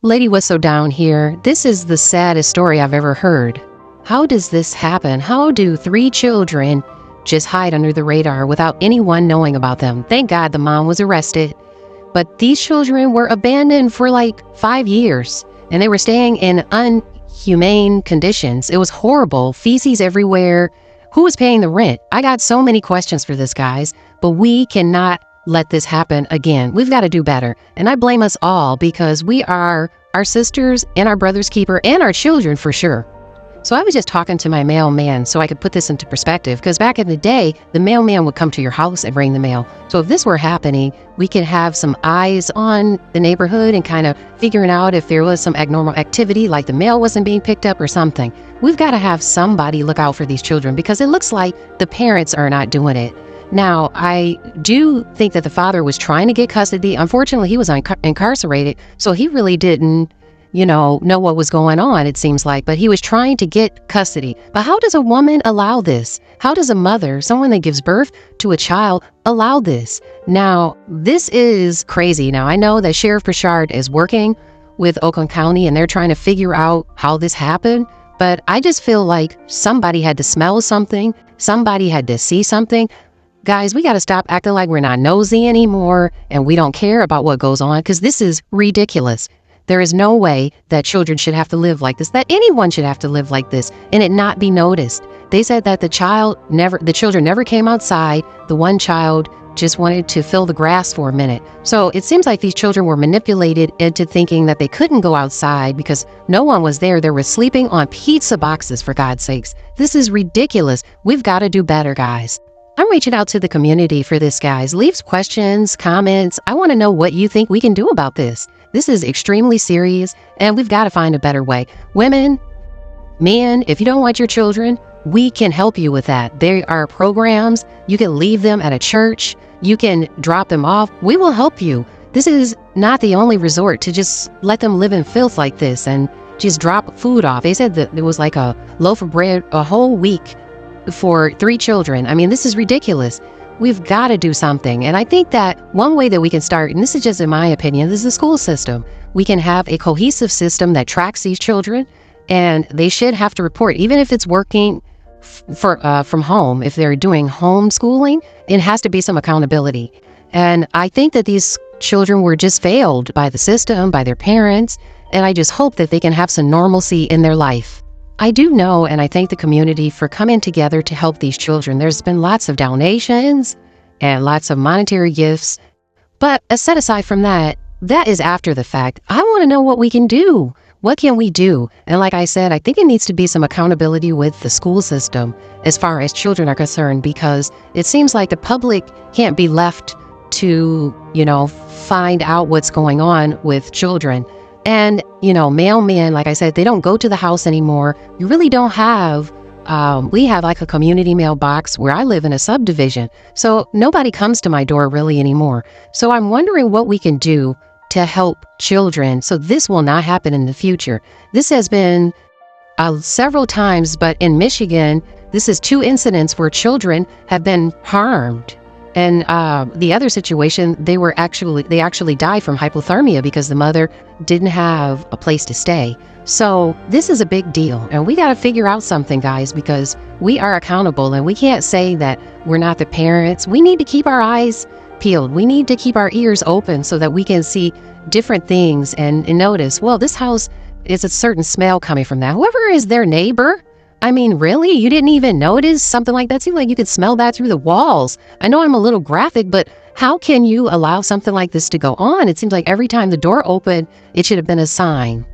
Lady Whistledown here. This is the saddest story I've ever heard. How does this happen? How do 3 children just hide under the radar without anyone knowing about them? Thank God the mom was arrested. But these children were abandoned for like 5 years, and they were staying in inhumane conditions. It was horrible. Feces everywhere. Who was paying the rent? I got so many questions for this, guys, but we cannot let this happen again. We've got to do better. And I blame us all because we are our sisters and our brother's keeper and our children for sure. So I was just talking to my mailman so I could put this into perspective, because back in the day, the mailman would come to your house and bring the mail. So if this were happening, we could have some eyes on the neighborhood and kind of figuring out if there was some abnormal activity, like the mail wasn't being picked up or something. We've got to have somebody look out for these children because it looks like the parents are not doing it. Now, I do think that the father was trying to get custody. Unfortunately, he was incarcerated, so he really didn't, know what was going on, it seems like. But he was trying to get custody. But how does a woman allow this? How does a mother, someone that gives birth to a child, allow this? Now, this is crazy. Now, I know that Sheriff Pritchard is working with Oakland County, and they're trying to figure out how this happened. But I just feel like somebody had to smell something. Somebody had to see something. Guys, we got to stop acting like we're not nosy anymore and we don't care about what goes on, because this is ridiculous. There is no way that children should have to live like this, that anyone should have to live like this and it not be noticed. They said that the children never came outside. The one child just wanted to fill the grass for a minute. So it seems like these children were manipulated into thinking that they couldn't go outside because no one was there. They were sleeping on pizza boxes, for God's sakes. This is ridiculous. We've got to do better, guys. I'm reaching out to the community for this, guys. Leave questions, comments. I want to know what you think we can do about this. This is extremely serious, and we've got to find a better way. Women, men, if you don't want your children, we can help you with that. There are programs. You can leave them at a church. You can drop them off. We will help you. This is not the only resort to just let them live in filth like this and just drop food off. They said that it was like a loaf of bread a whole week for 3 children. I mean, this is ridiculous. We've got to do something. And I think that one way that we can start, and this is just in my opinion, this is the school system. We can have a cohesive system that tracks these children, and they should have to report, even if it's working from home. If they're doing homeschooling, it has to be some accountability. And I think that these children were just failed by the system, by their parents, and I just hope that they can have some normalcy in their life. I do know, and I thank the community for coming together to help these children. There's been lots of donations and lots of monetary gifts. But set aside from that, that is after the fact. I want to know what we can do. What can we do? And like I said, I think it needs to be some accountability with the school system as far as children are concerned, because it seems like the public can't be left to, find out what's going on with children. And, mailmen, like I said, they don't go to the house anymore. You really don't have, we have like a community mailbox where I live in a subdivision. So nobody comes to my door really anymore. So I'm wondering what we can do to help children so this will not happen in the future. This has been several times, but in Michigan, this is 2 incidents where children have been harmed. And the other situation, they actually died from hypothermia because the mother didn't have a place to stay. So this is a big deal, and we got to figure out something, guys, because we are accountable, and we can't say that we're not the parents. We need to keep our eyes peeled. We need to keep our ears open so that we can see different things and notice, well, this house is a certain smell coming from that. Whoever is their neighbor, I mean, really? You didn't even notice something like that? Seems like you could smell that through the walls. I know I'm a little graphic, but how can you allow something like this to go on? It seems like every time the door opened, it should have been a sign.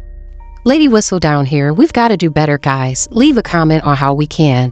Lady Whistledown here. We've got to do better, guys. Leave a comment on how we can.